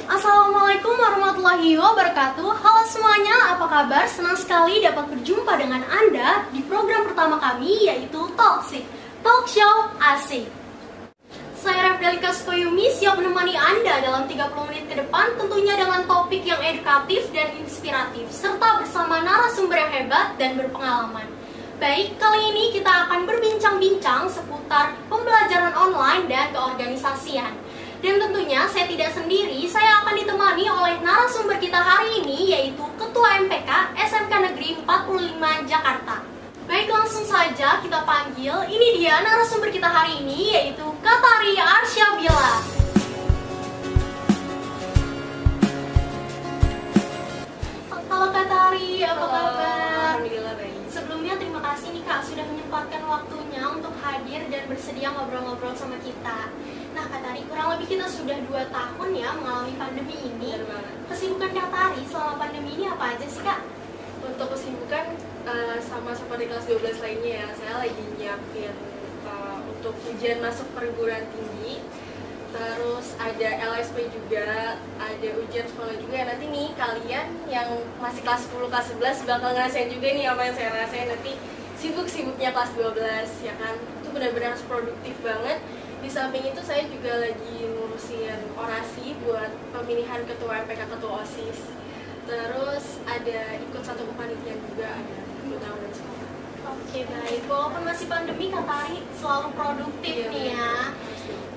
Assalamualaikum warahmatullahi wabarakatuh. Halo semuanya, apa kabar? Senang sekali dapat berjumpa dengan Anda di program pertama kami, yaitu Talksik, Talk Show Asik. Saya Rafdalika Sukoyumi siap menemani Anda dalam 30 menit ke depan, tentunya dengan topik yang edukatif dan inspiratif, serta bersama narasumber yang hebat dan berpengalaman. Baik, kali ini kita akan berbincang-bincang seputar pembelajaran online dan keorganisasian. Dan tentunya saya tidak sendiri, saya akan ditemani oleh narasumber kita hari ini, yaitu Ketua MPK SMK Negeri 45 Jakarta. Baik, langsung saja kita panggil, ini dia narasumber kita hari ini, yaitu Katari Arsyabila. Halo Katari, apa kabar? Alhamdulillah baik. Sebelumnya terima kasih nih Kak sudah menyempatkan waktunya untuk hadir dan bersedia ngobrol-ngobrol sama kita. Nah Katari, kurang lebih kita sudah 2 tahun ya mengalami pandemi ini. Kesibukan Katari selama pandemi ini apa aja sih Kak? Untuk kesibukan sama seperti kelas 12 lainnya ya, saya lagi nyiapin untuk ujian masuk perguruan tinggi. Terus ada LSP juga, ada ujian sekolah juga. Nanti nih kalian yang masih kelas 10, kelas 11 bakal ngerasain juga nih apa yang saya rasain. Nanti sibuk-sibuknya kelas 12 ya kan. Itu benar-benar produktif banget. Di samping itu saya juga lagi ngurusin orasi buat pemilihan ketua MPK, ketua OSIS. Terus ada ikut satu kepanitiaan juga, ada ikut dan sekolah. Oke baik, walaupun masih pandemi Katari selalu produktif nih ya.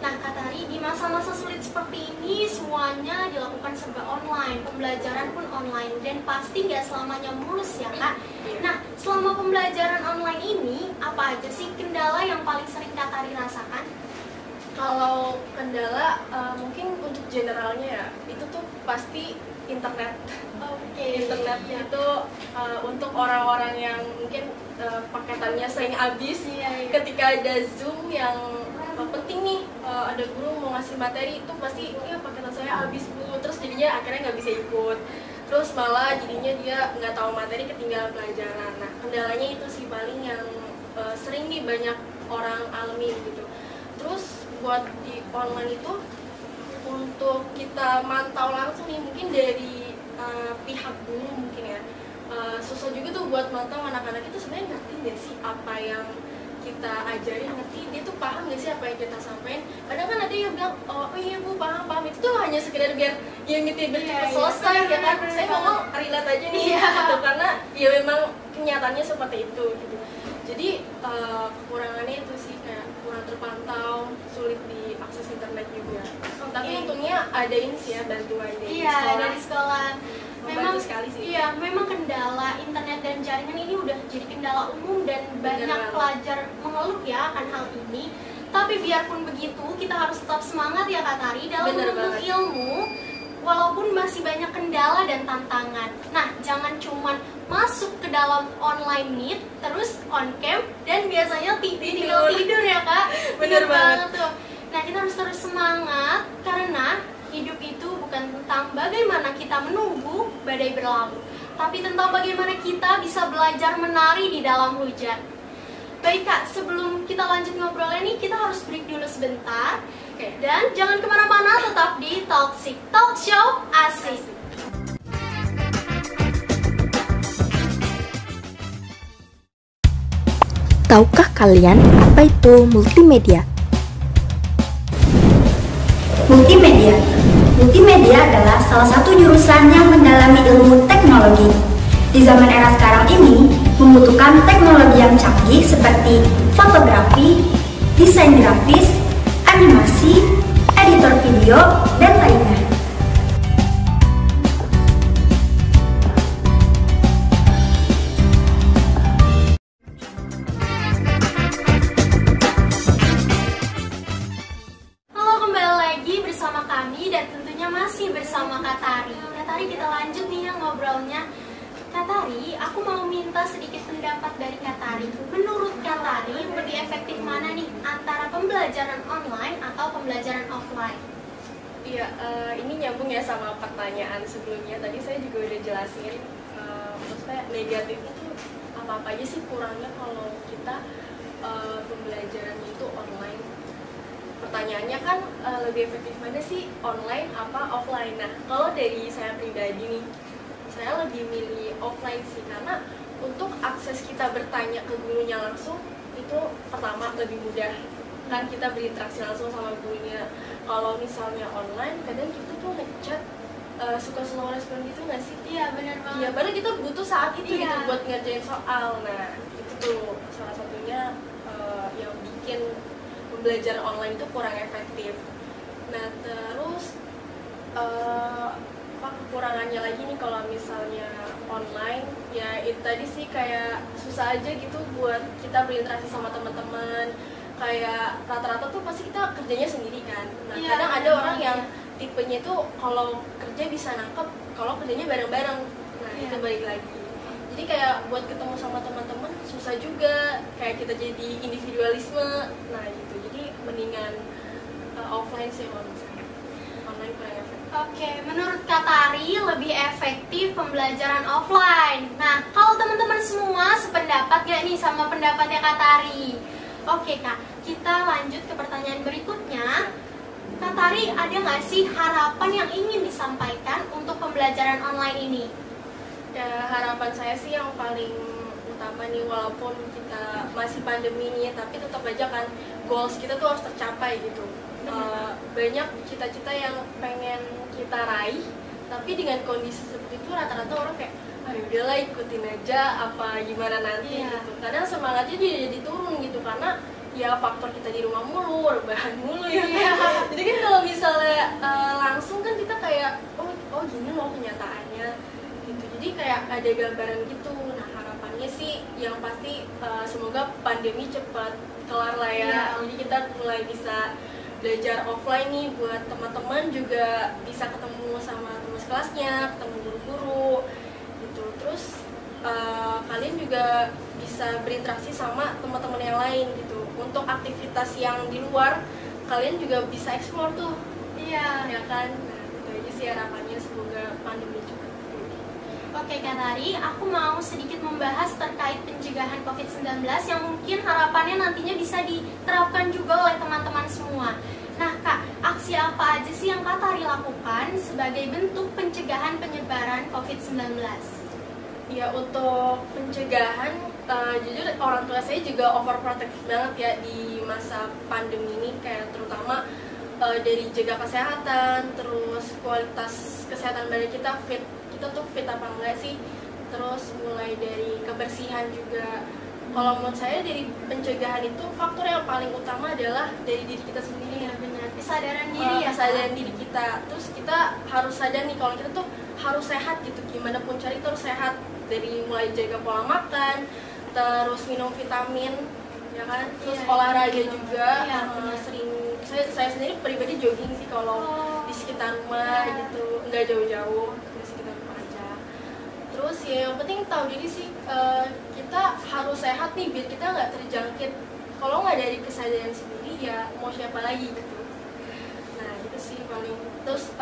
Nah Katari, di masa-masa sulit seperti ini semuanya dilakukan serba online, pembelajaran pun online, dan pasti nggak selamanya mulus ya Kak. Nah selama pembelajaran online ini, apa aja sih kendala yang paling sering Katari rasakan? Kalau kendala mungkin untuk generalnya ya, itu tuh pasti internet. Internet itu untuk orang-orang yang mungkin paketannya sering habis. Ketika ada Zoom yang penting nih, ada guru mau ngasih materi, itu pasti ya paketan saya habis Bu, terus jadinya akhirnya nggak bisa ikut. Terus malah jadinya dia nggak tahu materi, ketinggalan pelajaran. Nah kendalanya itu sih paling yang sering nih banyak orang alami gitu. Terus buat di online itu untuk kita mantau langsung nih, mungkin dari pihak guru mungkin ya, susah juga tuh buat mantau anak-anak itu sebenarnya ngerti nggak sih apa yang kita ajarin, ngerti dia tuh paham nggak sih apa yang kita sampaikan. Kadang kan ada yang bilang oh iya Bu paham, itu tuh hanya sekedar biar yang gitu cepat selesai ya kan. Saya ngomong relate aja nih gitu, karena ya memang kenyataannya seperti itu gitu. Jadi kekurangannya itu sih kayak kurang terpantau, sulit diakses internet juga. Tapi untungnya ada ini sih ya, bantuan dari sekolah. Dari sekolah. Membantu sekali sih. Iya, memang kendala internet dan jaringan ini udah jadi kendala umum dan banyak pelajar mengeluh ya akan hal ini. Tapi biarpun begitu, kita harus tetap semangat ya Kak Tari dalam menuntut ilmu. Walaupun masih banyak kendala dan tantangan. Nah, jangan cuman masuk ke dalam online meet, terus on cam, dan biasanya tidur ya Kak. Bener banget tuh. Nah, kita harus terus semangat karena hidup itu bukan tentang bagaimana kita menunggu badai berlalu, tapi tentang bagaimana kita bisa belajar menari di dalam hujan. Baik Kak, sebelum kita lanjut ngobrolnya nih, kita harus break dulu sebentar. Dan jangan kemana-mana, tetap di Talksik, Talk Show Asik. Tahukah kalian apa itu multimedia? Multimedia adalah salah satu jurusan yang mendalami ilmu teknologi. Di zaman era sekarang ini, membutuhkan teknologi yang canggih seperti fotografi, desain grafis, animasi, editor video, dan lainnya. Halo, kembali lagi bersama kami dan tentunya masih bersama Katari. Katari, kita lanjut nih ya ngobrolnya. Katari, aku mau minta sedikit pendapat dari Katari. Menurut Katari, lebih efektif mana nih antara pembelajaran online atau pembelajaran offline? Iya, ini nyambung ya sama pertanyaan sebelumnya. Tadi saya juga udah jelasin, maksudnya negatif itu apa-apa aja sih kurangnya kalau kita pembelajaran itu online. pertanyaannya kan lebih efektif mana sih online apa offline? Nah, kalau dari saya pribadi nih, saya lebih milih offline sih, karena untuk akses kita bertanya ke gurunya langsung itu pertama lebih mudah, kan kita berinteraksi langsung sama gurunya. Kalau misalnya online, kadang kita tuh ngechat suka slow respon gitu nggak sih? Iya, benar banget. Iya, padahal kita butuh saat itu Iya. gitu buat ngerjain soal. Nah, itu tuh salah satunya yang bikin pembelajaran online itu kurang efektif. Nah, terus apa kekurangannya lagi nih kalau misalnya online, ya itu tadi sih kayak susah aja gitu buat kita berinteraksi sama teman-teman. Kayak rata-rata tuh pasti kita kerjanya sendiri kan. Nah, Iya, kadang ada benar orang banget, yang tipenya itu kalau kerja bisa nangkep kalau kerjanya bareng-bareng. Nah, Iya. itu balik lagi. Jadi kayak buat ketemu sama teman-teman susah juga, kayak kita jadi individualisme. Nah, gitu. Jadi mendingan offline sih kalau misalnya. Online kurang efektif. Oke, menurut Kak Tari lebih efektif pembelajaran offline. Nah, kalau teman-teman semua sependapat gak nih sama pendapatnya Kak Tari? Oke Kak, kita lanjut ke pertanyaan berikutnya. Kak Tari, ada nggak sih harapan yang ingin disampaikan untuk pembelajaran online ini? Ya, harapan saya sih yang paling utama nih, walaupun kita masih pandemi nih, tapi tetap aja kan goals kita tuh harus tercapai gitu. Banyak cita-cita yang pengen kita raih, tapi dengan kondisi seperti itu rata-rata orang kayak ayo udahlah ikutin aja apa gimana nanti Iya. gitu. Kadang semangatnya jadi turun gitu karena ya faktor kita di rumah mulu, rebahan mulu ya. Iya. Jadi kan kalau misalnya langsung kan kita kayak oh gini loh kenyataannya gitu. Jadi kayak ada gambaran gitu. Nah, harapannya sih yang pasti semoga pandemi cepat kelar lah ya. Iya. Jadi kita mulai bisa belajar offline nih, buat teman-teman juga bisa ketemu sama teman sekelasnya, ketemu guru-guru gitu. Terus kalian juga bisa berinteraksi sama teman-teman yang lain gitu. Untuk aktivitas yang di luar kalian juga bisa explore tuh, Iya. ya kan? Nah, itu aja sih harapannya, semoga pandemi cepat. Oke Kak Tari, aku mau sedikit membahas terkait pencegahan COVID-19 yang mungkin harapannya nantinya bisa diterapkan juga oleh teman-teman semua. Nah Kak, aksi apa aja sih yang Kak Tari lakukan sebagai bentuk pencegahan penyebaran COVID-19? Ya, untuk pencegahan, jujur orang tua saya juga overprotective banget ya di masa pandemi ini, kayak terutama dari jaga kesehatan, terus kualitas kesehatan badan kita tuh fit apa enggak sih, terus mulai dari kebersihan juga. Kalau menurut saya dari pencegahan itu faktor yang paling utama adalah dari diri kita sendiri. Iya benar, kesadaran diri ya. Kesadaran diri kita. Terus kita harus sadar nih kalau kita tuh harus sehat gitu, gimana pun cari terus sehat, dari mulai jaga pola makan, terus minum vitamin, ya kan, terus Iya, olahraga iya, juga. iya, benar. Sering saya sendiri pribadi jogging sih kalau di sekitar rumah Iya. gitu, nggak jauh-jauh, di sekitar rumah aja. Terus ya yang penting tahu diri sih, kita harus sehat nih biar kita nggak terjangkit. Kalau nggak dari kesadaran sendiri ya mau siapa lagi gitu. Nah itu sih paling. Terus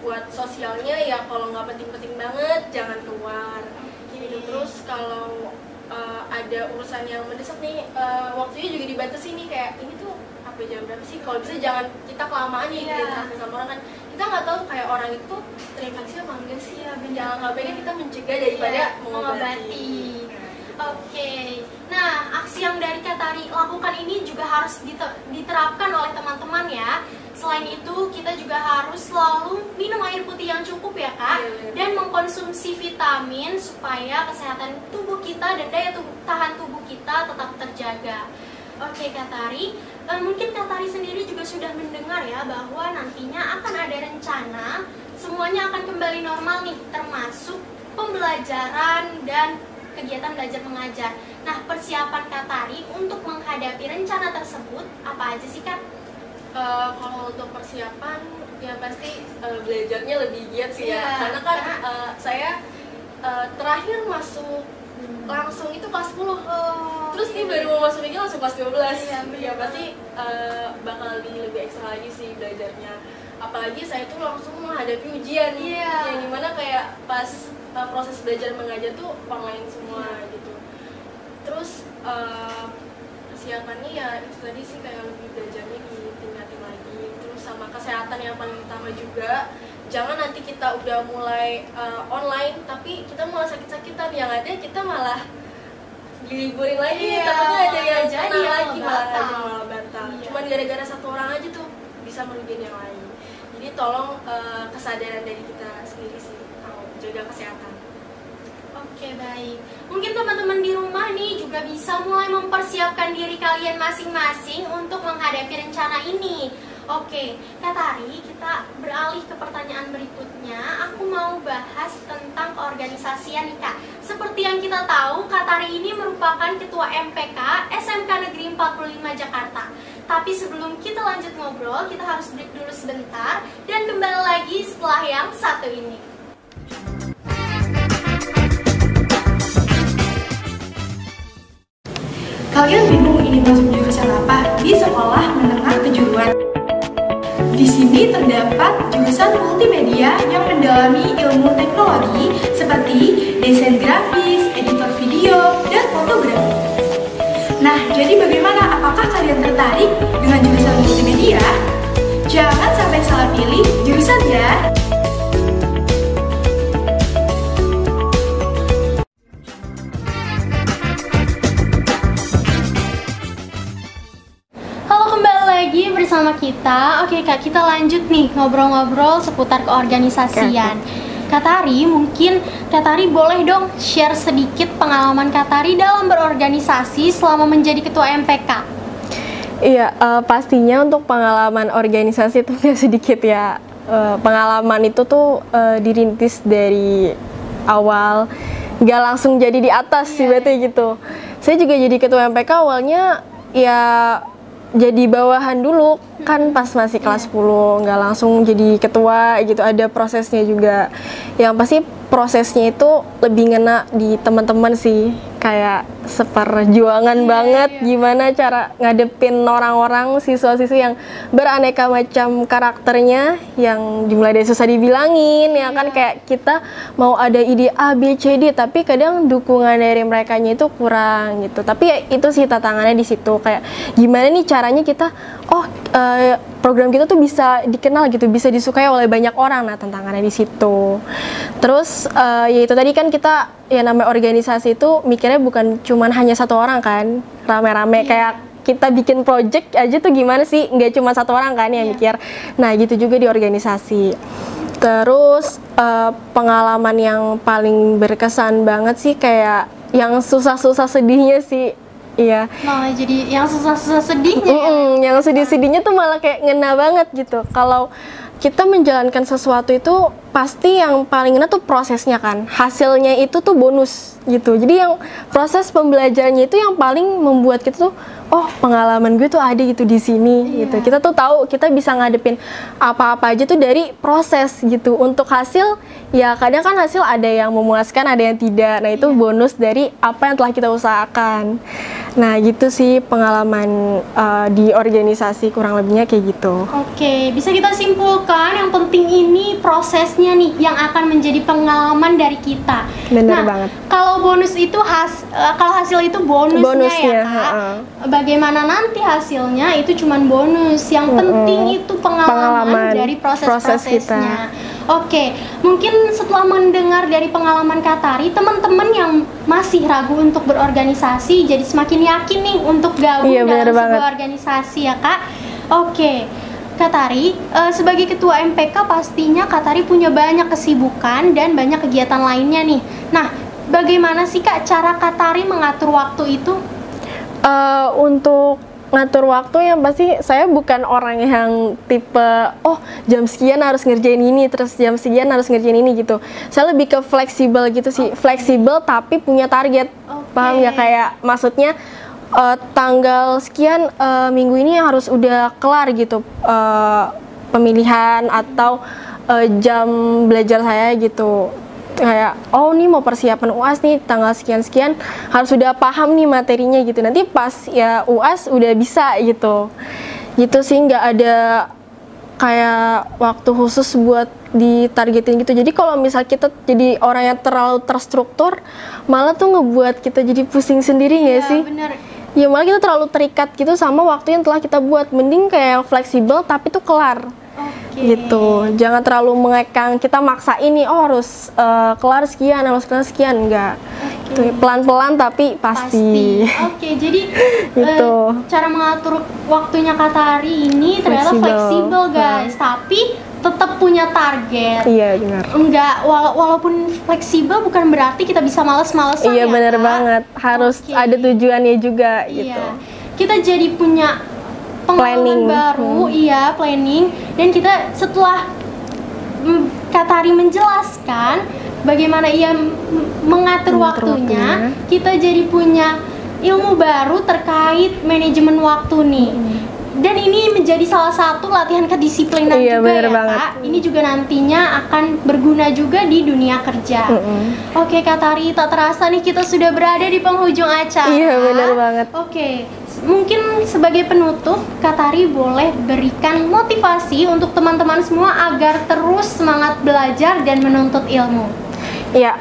buat sosialnya ya kalau nggak penting-penting banget jangan keluar gitu. Terus kalau ada urusan yang mendesak nih, waktunya juga dibatasi nih, kayak ini tuh sampai jam berapa sih, kalau bisa jangan kita kelamaan nih Iya. berinteraksi sama orang kan, kita nggak tahu kayak orang itu terinfeksi apa enggak sih. Iya, benar. Jangan, nggak pengen kita mencegah daripada Iya, mengobati. Oke, nah aksi yang dari Kak Tari lakukan ini juga harus diterapkan oleh teman-teman ya. Selain itu kita juga harus selalu minum air putih yang cukup ya Kak, Iya. dan mengkonsumsi vitamin supaya kesehatan tubuh kita dan daya tahan tubuh kita tetap terjaga. Oke Kak Tari, mungkin Kak Tari sendiri juga sudah mendengar ya bahwa nantinya akan ada rencana semuanya akan kembali normal nih, termasuk pembelajaran dan kegiatan belajar mengajar. Nah, persiapan Kak Tari untuk menghadapi rencana tersebut apa aja sih Kak? Kalau untuk persiapan ya pasti belajarnya lebih giat sih ya, Iya, karena kan saya terakhir masuk langsung itu kelas 10. Terus ini baru mau masuk lagi langsung kelas 12. Iya, Ya pasti bakal lebih ekstra lagi sih belajarnya. Apalagi saya tuh langsung menghadapi ujian, Iya. yang dimana kayak pas proses belajar mengajar tuh online semua gitu. Terus persiapannya ya itu tadi sih, kayak lebih belajarnya ditingkatin lagi. Terus sama kesehatan yang paling utama juga, jangan nanti kita udah mulai online tapi kita malah sakit-sakitan, yang ada kita malah diliburin lagi, takutnya ada yang kena lagi malah batal. Cuman gara-gara satu orang aja tuh bisa merugikan yang lain. Jadi tolong kesadaran dari kita sendiri sih, jaga kesehatan. Oke, baik. Mungkin teman-teman di rumah nih juga bisa mulai mempersiapkan diri kalian masing-masing untuk menghadapi rencana ini. Oke, Kak Tari, kita beralih ke pertanyaan berikutnya. Aku mau bahas tentang keorganisasian nih, Kak. Seperti yang kita tahu, Kak Tari ini merupakan Ketua MPK SMK Negeri 45 Jakarta. Tapi sebelum kita lanjut ngobrol, kita harus break dulu sebentar dan kembali lagi setelah yang satu ini. Kalian bingung ini masuk jurusan apa di sekolah menengah kejuruan? Di sini terdapat jurusan multimedia yang mendalami ilmu teknologi seperti desain grafis, editor video, dan fotografi. Nah, jadi bagaimana? Apakah kalian tertarik dengan jurusan multimedia? Jangan sampai salah pilih jurusan ya! Bersama kita. Oke Kak, kita lanjut nih ngobrol-ngobrol seputar keorganisasian. Kak Tari, mungkin Kak Tari boleh dong share sedikit pengalaman Kak Tari dalam berorganisasi selama menjadi ketua MPK. Iya, pastinya untuk pengalaman organisasi itu nggak sedikit ya. Pengalaman itu tuh dirintis dari awal, nggak langsung jadi di atas sih berarti gitu. Saya juga jadi ketua MPK awalnya ya jadi bawahan dulu kan pas masih kelas 10, nggak langsung jadi ketua gitu, ada prosesnya juga. Yang pasti prosesnya itu lebih ngena di teman-teman sih, kayak seperjuangan banget gimana cara ngadepin orang-orang, siswa-siswi yang beraneka macam karakternya, yang dimulai dari susah dibilangin ya kan, kayak kita mau ada ide A, B, C, D tapi kadang dukungan dari merekanya itu kurang gitu. Tapi ya itu sih tantangannya di situ, kayak gimana nih caranya kita program kita tuh bisa dikenal gitu, bisa disukai oleh banyak orang. Nah, tantangannya di situ. Terus ya itu tadi kan kita ya namanya organisasi itu mikirnya bukan cuman hanya satu orang kan, rame-rame kayak kita bikin project aja tuh gimana sih, nggak cuma satu orang kan yang mikir. Nah gitu juga di organisasi. Terus pengalaman yang paling berkesan banget sih kayak yang susah-susah sedihnya sih. Iya. Malah jadi yang susah-susah sedihnya. Yang sedih-sedihnya tuh malah kayak ngena banget gitu. Kalau kita menjalankan sesuatu itu pasti yang paling ngena tuh prosesnya kan. Hasilnya itu tuh bonus gitu. Jadi yang proses pembelajarannya itu yang paling membuat kita tuh pengalaman gue tuh ada gitu di sini gitu. Kita tuh tahu kita bisa ngadepin apa-apa aja tuh dari proses gitu. Untuk hasil ya kadang kan hasil ada yang memuaskan, ada yang tidak. Nah, itu bonus dari apa yang telah kita usahakan. Nah, gitu sih pengalaman di organisasi kurang lebihnya kayak gitu. Oke, bisa kita simpulkan yang penting ini prosesnya nih yang akan menjadi pengalaman dari kita. Bener banget. Kalau bonus itu kalau hasil itu bonusnya ya Kak. Bagaimana nanti hasilnya itu cuman bonus. Yang penting itu pengalaman dari proses-prosesnya. Oke, mungkin setelah mendengar dari pengalaman Kak Tari, teman-teman yang masih ragu untuk berorganisasi jadi semakin yakin nih untuk gabung dalam sebuah organisasi ya Kak. Oke, Kak Tari, sebagai ketua MPK pastinya Kak Tari punya banyak kesibukan dan banyak kegiatan lainnya nih. Nah, bagaimana sih Kak cara Kak Tari mengatur waktu itu? Untuk ngatur waktu yang pasti saya bukan orang yang tipe jam sekian harus ngerjain ini, terus jam sekian harus ngerjain ini gitu. Saya lebih ke fleksibel gitu sih, fleksibel tapi punya target. Paham ya, kayak maksudnya tanggal sekian minggu ini harus udah kelar gitu pemilihan atau jam belajar saya gitu. Kayak ini mau persiapan UAS nih tanggal sekian-sekian harus sudah paham nih materinya gitu, nanti pas ya UAS udah bisa gitu sih, nggak ada kayak waktu khusus buat ditargetin gitu. Jadi kalau misal kita jadi orang yang terlalu terstruktur malah tuh ngebuat kita jadi pusing sendiri nggak sih? Bener. Ya malah kita terlalu terikat gitu sama waktu yang telah kita buat. Mending kayak yang fleksibel tapi tuh kelar. Gitu, jangan terlalu mengekang, kita maksa ini, harus kelar sekian, enggak. Gitu, pelan-pelan tapi pasti. Oke, jadi gitu. Cara mengatur waktunya Kak Tari ini ternyata fleksibel guys, tapi tetap punya target. Iya, benar. Enggak, walaupun fleksibel bukan berarti kita bisa males-malesan. Iya, ya, benar Kak? banget. Harus ada tujuannya juga gitu. Kita jadi punya pengalaman baru, planning, dan kita setelah Kak Tari menjelaskan bagaimana ia mengatur waktunya, kita jadi punya ilmu baru terkait manajemen waktu nih. Dan ini menjadi salah satu latihan kedisiplinan juga ya Kak. Ini juga nantinya akan berguna juga di dunia kerja. Oke Kak Tari, tak terasa nih kita sudah berada di penghujung acara. Iya, benar banget. Oke, mungkin sebagai penutup, Kak Tari boleh berikan motivasi untuk teman-teman semua agar terus semangat belajar dan menuntut ilmu. Ya,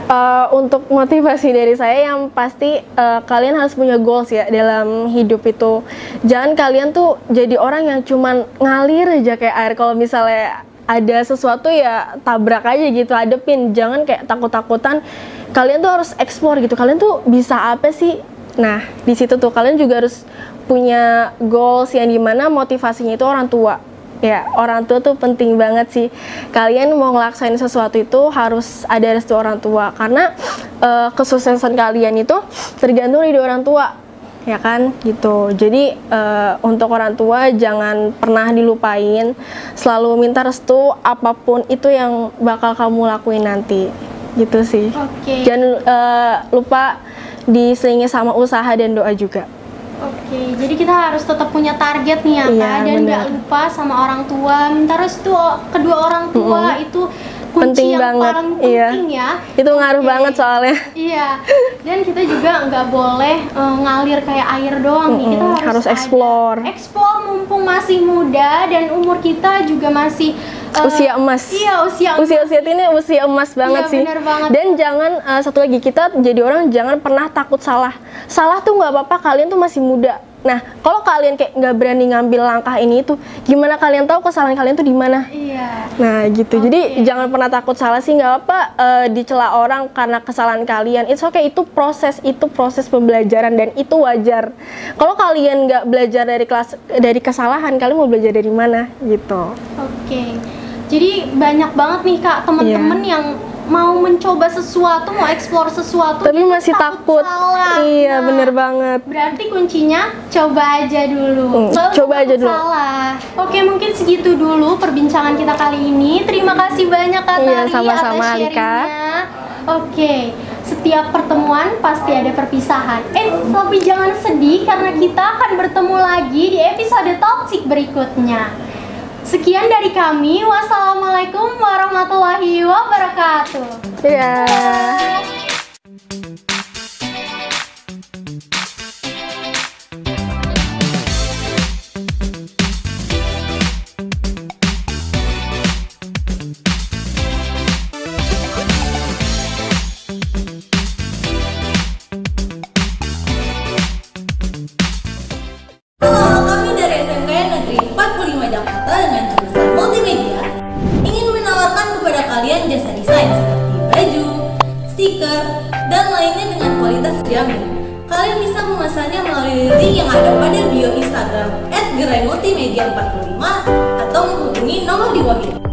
untuk motivasi dari saya yang pasti kalian harus punya goals ya dalam hidup itu. Jangan kalian tuh jadi orang yang cuman ngalir aja kayak air. Kalau misalnya ada sesuatu ya tabrak aja gitu, hadepin. Jangan kayak takut-takutan. Kalian tuh harus explore gitu. Kalian tuh bisa apa sih? Nah, di situ tuh kalian juga harus punya goals yang dimana motivasinya itu orang tua. Ya, orang tua tuh penting banget sih. Kalian mau ngelaksain sesuatu itu harus ada restu orang tua. Karena kesuksesan kalian itu tergantung dari orang tua. Ya kan, gitu. Jadi untuk orang tua jangan pernah dilupain. Selalu minta restu apapun itu yang bakal kamu lakuin nanti. Gitu sih. Jangan lupa diselingi sama usaha dan doa juga. Oke, jadi kita harus tetap punya target nih ya Kak, dan nggak lupa sama orang tua, minta restu kedua orang tua itu kunci yang paling penting ya. Itu ngaruh banget soalnya. Iya, dan kita juga nggak boleh ngalir kayak air doang nih, kita harus explore. Explore mumpung masih muda dan umur kita juga masih usia emas. Iya, usia ini usia emas banget sih. Bener banget. Dan jangan satu lagi, kita jadi orang jangan pernah takut salah. Salah tuh nggak apa-apa, kalian tuh masih muda. Nah, kalau kalian kayak nggak berani ngambil langkah ini itu, gimana kalian tahu kesalahan kalian tuh di mana? Iya. Nah, gitu. Jadi jangan pernah takut salah sih, nggak apa dicela orang karena kesalahan kalian. It's okay, itu proses pembelajaran dan itu wajar. Kalau kalian nggak belajar dari kesalahan, kalian mau belajar dari mana? Gitu. Oke. Jadi banyak banget nih Kak teman-teman yang mau mencoba sesuatu, mau explore sesuatu, tapi masih takut salah. Iya, bener banget. Berarti kuncinya coba aja dulu. Coba aja dulu. Salah. Oke, mungkin segitu dulu perbincangan kita kali ini. Terima kasih banyak Kak Tari atas sharingnya. Oke, setiap pertemuan pasti ada perpisahan. Tapi jangan sedih karena kita akan bertemu lagi di episode toksik berikutnya. Sekian dari kami. Wassalamualaikum warahmatullahi wabarakatuh. Dadah. Jasa desain seperti baju, stiker, dan lainnya dengan kualitas terjamin. Kalian bisa memesannya melalui link yang ada pada bio Instagram @geraimultimedia45 atau menghubungi nomor di bawah ini.